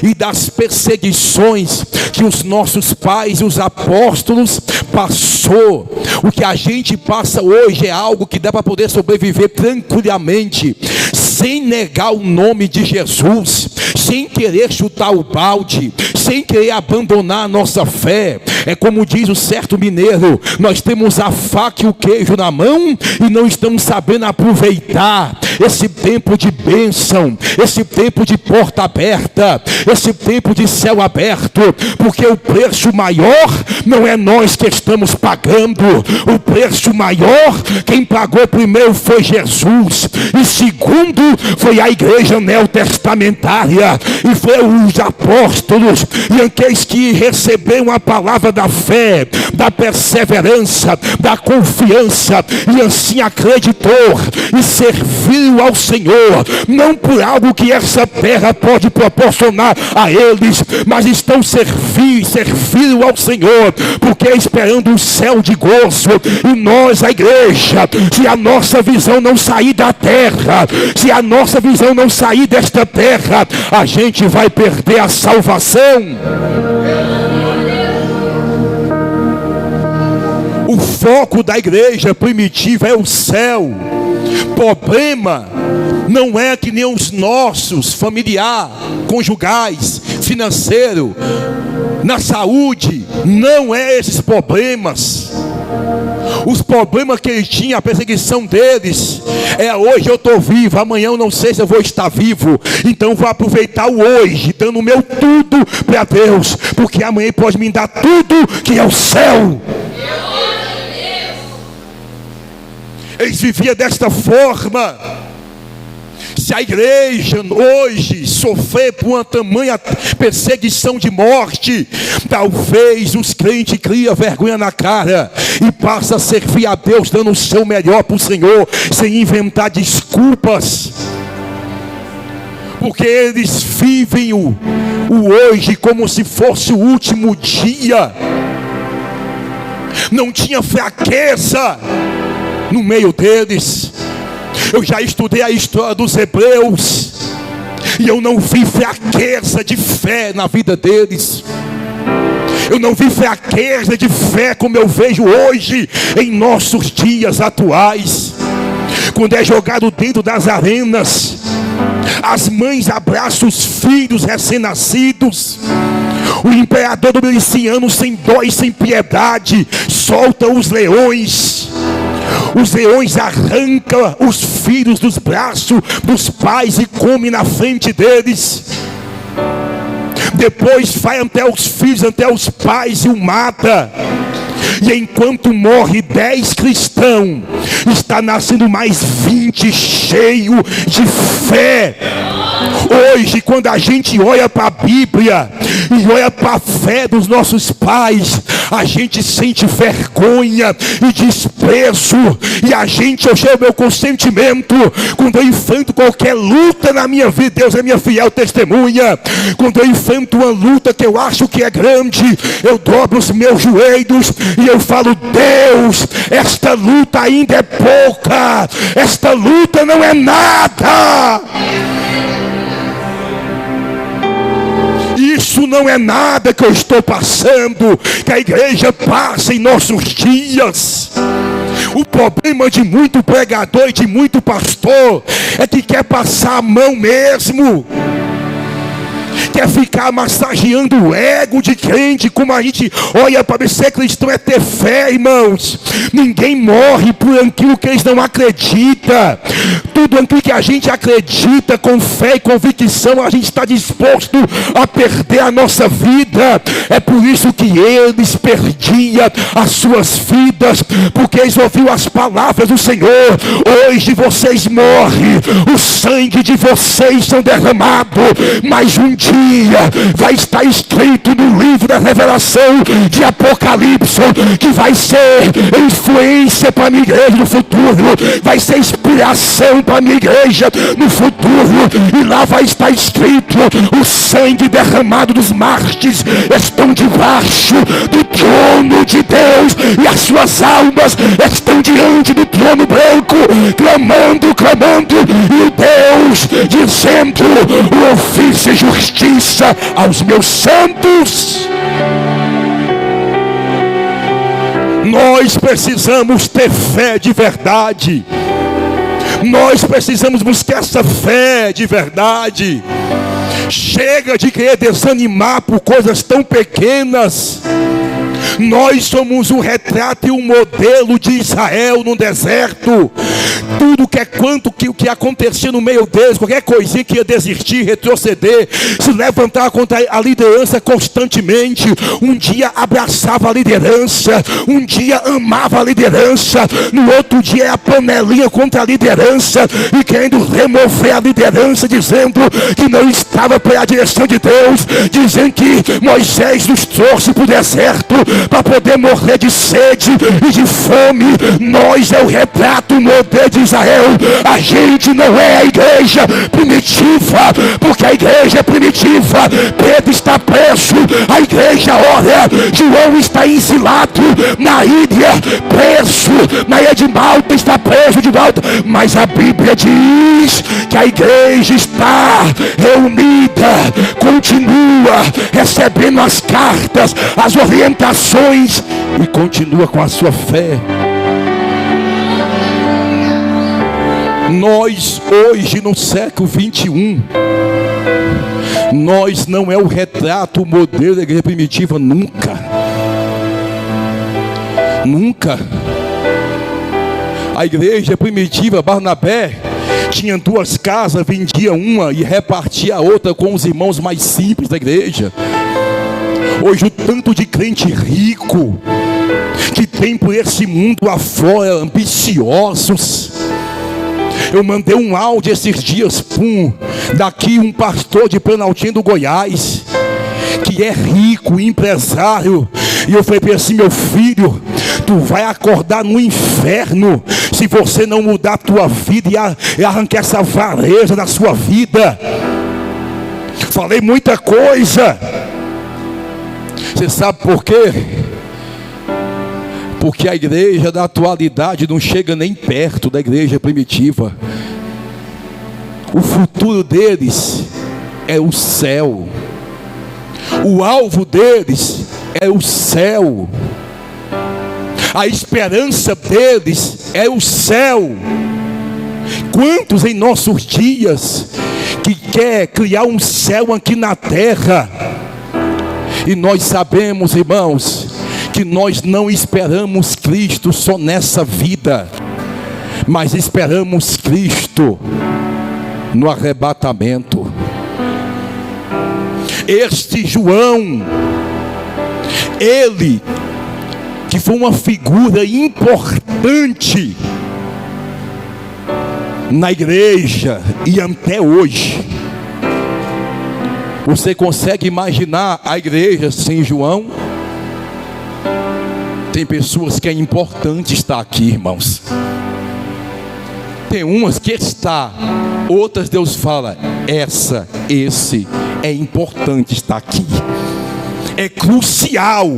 e das perseguições que os nossos pais e os apóstolos passou. O que a gente passa hoje é algo que dá para poder sobreviver tranquilamente, sem negar o nome de Jesus, sem querer chutar o balde, sem querer abandonar a nossa fé. É como diz o certo mineiro: nós temos a faca e o queijo na mão e não estamos sabendo aproveitar esse tempo de bênção, esse tempo de porta aberta, esse tempo de céu aberto, porque o preço maior não é nós que estamos pagando. O preço maior, quem pagou primeiro foi Jesus, e segundo foi a igreja neotestamentária, e foi os apóstolos, e aqueles que receberam a palavra da fé, da perseverança, da confiança, e assim acreditou e serviu ao Senhor, não por algo que essa terra pode proporcionar a eles, mas estão servindo ao Senhor, porque esperando um céu de gozo. E nós, a igreja, se a nossa visão não sair da terra, se a nossa visão não sair desta terra, a gente vai perder a salvação. O foco da igreja primitiva é o céu. Problema não é que nem os nossos, familiar, conjugais, financeiro, na saúde. Não é esses problemas. Os problemas que ele tinha, a perseguição deles, é: hoje eu estou vivo, amanhã eu não sei se eu vou estar vivo, então vou aproveitar o hoje, dando o meu tudo para Deus, porque amanhã pode me dar tudo que é o céu. Eles viviam desta forma. Se a igreja hoje sofrer por uma tamanha perseguição de morte, talvez os crentes criem vergonha na cara e passam a servir a Deus, dando o seu melhor para o Senhor, sem inventar desculpas, porque eles vivem o hoje como se fosse o último dia. Não tinha fraqueza no meio deles. Eu já estudei a história dos hebreus e eu não vi fraqueza de fé na vida deles. Eu não vi fraqueza de fé como eu vejo hoje em nossos dias atuais. Quando é jogado dentro das arenas, as mães abraçam os filhos recém-nascidos. O imperador dominiciano, sem dó e sem piedade, solta os leões. Os leões arrancam os filhos dos braços dos pais e comem na frente deles. Depois vai até os filhos, até os pais e o mata. E enquanto morre 10 cristãos, está nascendo mais 20 cheio de fé. Hoje, quando a gente olha para a Bíblia e olha para a fé dos nossos pais, a gente sente vergonha e desprezo. E a gente, eu chego ao meu consentimento quando eu enfrento qualquer luta na minha vida. Deus é minha fiel testemunha. Quando eu enfrento uma luta que eu acho que é grande, eu dobro os meus joelhos e eu falo: Deus, esta luta ainda é pouca, esta luta não é nada. Isso não é nada que eu estou passando, que a igreja passa em nossos dias. O problema de muito pregador e de muito pastor é que quer passar a mão mesmo, quer ficar massageando o ego de crente. Como a gente olha para ser cristão é ter fé, irmãos. Ninguém morre por aquilo que eles não acreditam. Tudo aquilo que a gente acredita com fé e convicção, a gente está disposto a perder a nossa vida. É por isso que eles perdiam as suas vidas, porque eles ouviram as palavras do Senhor: hoje vocês morrem, o sangue de vocês são derramado, mas um dia vai estar escrito no livro da Revelação de Apocalipse, que vai ser influência para a minha igreja no futuro, vai ser inspiração para a minha igreja no futuro. E lá vai estar escrito: o sangue derramado dos mártires estão debaixo do trono de Deus, e as suas almas estão diante do trono branco, clamando, e o Deus Deus, dizendo: o ofício e justiça aos meus santos. Nós precisamos ter fé de verdade. Nós precisamos buscar essa fé de verdade. Chega de querer desanimar por coisas tão pequenas. Nós somos um retrato e um modelo de Israel no deserto. Tudo o que acontecia no meio deles, qualquer coisinha que ia desistir, retroceder, se levantar contra a liderança constantemente. Um dia abraçava a liderança, um dia amava a liderança, no outro dia é a panelinha contra a liderança e querendo remover a liderança, dizendo que não estava pela direção de Deus, dizendo que Moisés nos trouxe para o deserto para poder morrer de sede e de fome. Nós é o retrato, o modelo de Israel. A gente não é a igreja primitiva, porque a igreja é primitiva. Pedro está preso, a igreja ora. João está exilado na ilha, preso na ilha de Malta, está preso de volta. Mas a Bíblia diz que a igreja está reunida, continua recebendo as cartas, as orientações e continua com a sua fé. Nós hoje no século 21, nós não é o retrato, o modelo da igreja primitiva, nunca. A igreja primitiva, Barnabé tinha 2 casas, vendia uma e repartia a outra com os irmãos mais simples da igreja. Hoje o tanto de crente rico que tem por esse mundo afora, ambiciosos. Eu mandei um áudio esses dias, daqui um pastor de Planaltina do Goiás, que é rico, empresário, e eu falei assim: meu filho, tu vai acordar no inferno se você não mudar a tua vida e arrancar essa avareza da sua vida. Falei muita coisa. Você sabe por quê? Porque a igreja da atualidade não chega nem perto da igreja primitiva. O futuro deles é o céu. O alvo deles é o céu. A esperança deles é o céu. Quantos em nossos dias que quer criar um céu aqui na terra? E nós sabemos, irmãos, que nós não esperamos Cristo só nessa vida, mas esperamos Cristo no arrebatamento. Este João, ele que foi uma figura importante na igreja e até hoje. Você consegue imaginar a igreja sem João? Tem pessoas que é importante estar aqui, irmãos. Tem umas que está, outras Deus fala: esse é importante estar aqui. É crucial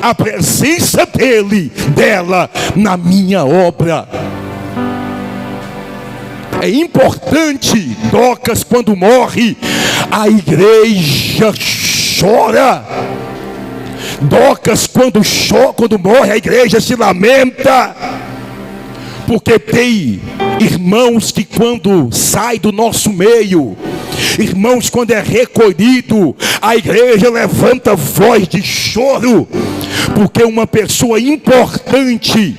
a presença dela na minha obra. É importante. Dorcas, quando morre, a igreja chora. Dorcas, quando morre, a igreja se lamenta. Porque tem irmãos que quando sai do nosso meio, irmãos, quando é recolhido, a igreja levanta voz de choro, porque uma pessoa importante,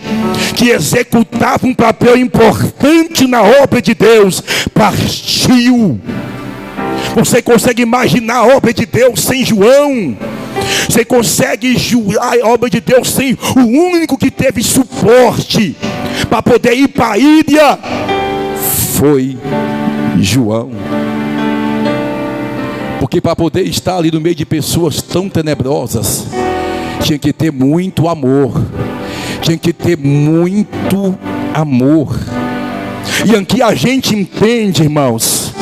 que executava um papel importante na obra de Deus, partiu. Você consegue imaginar a obra de Deus sem João? Você consegue julgar a obra de Deus sem o único que teve suporte para poder ir para a ilha? Foi João. Porque para poder estar ali no meio de pessoas tão tenebrosas, tinha que ter muito amor. Tinha que ter muito amor. E aqui a gente entende, irmãos,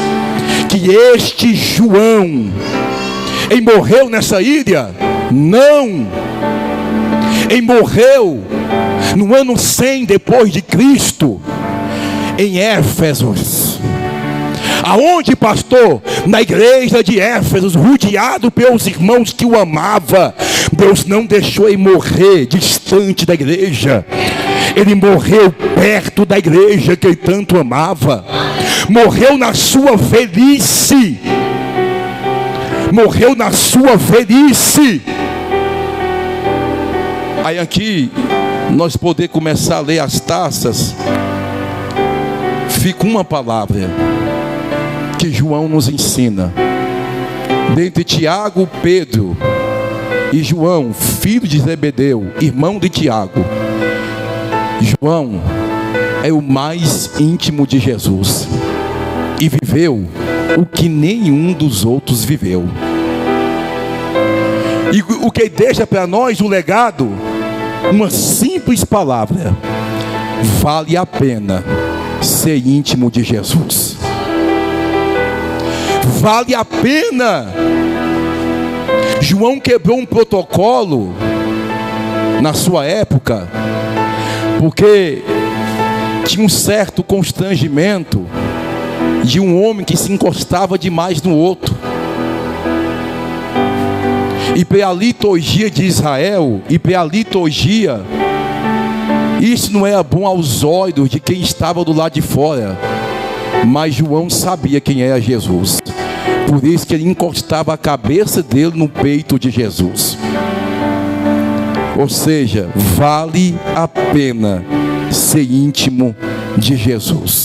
que este João, ele morreu nessa ilha? Não. Ele morreu no ano 100 depois de Cristo, em Éfeso. Aonde, pastor? Na igreja de Éfeso, rodeado pelos irmãos que o amavam. Deus não deixou ele morrer distante da igreja. Ele morreu perto da igreja que ele tanto amava. Morreu na sua velhice. Morreu na sua velhice. Aí aqui nós podemos começar a ler as taças. Fica uma palavra que João nos ensina. Dentre Tiago, Pedro e João, filho de Zebedeu, irmão de Tiago, João é o mais íntimo de Jesus e viveu o que nenhum dos outros viveu. E o que deixa para nós o legado, uma simples palavra: vale a pena ser íntimo de Jesus. Vale a pena. João quebrou um protocolo na sua época, porque tinha um certo constrangimento de um homem que se encostava demais no outro. E pela liturgia de Israel, e pela liturgia, isso não era bom aos olhos de quem estava do lado de fora. Mas João sabia quem era Jesus. Por isso que ele encostava a cabeça dele no peito de Jesus. Ou seja, vale a pena ser íntimo de Jesus.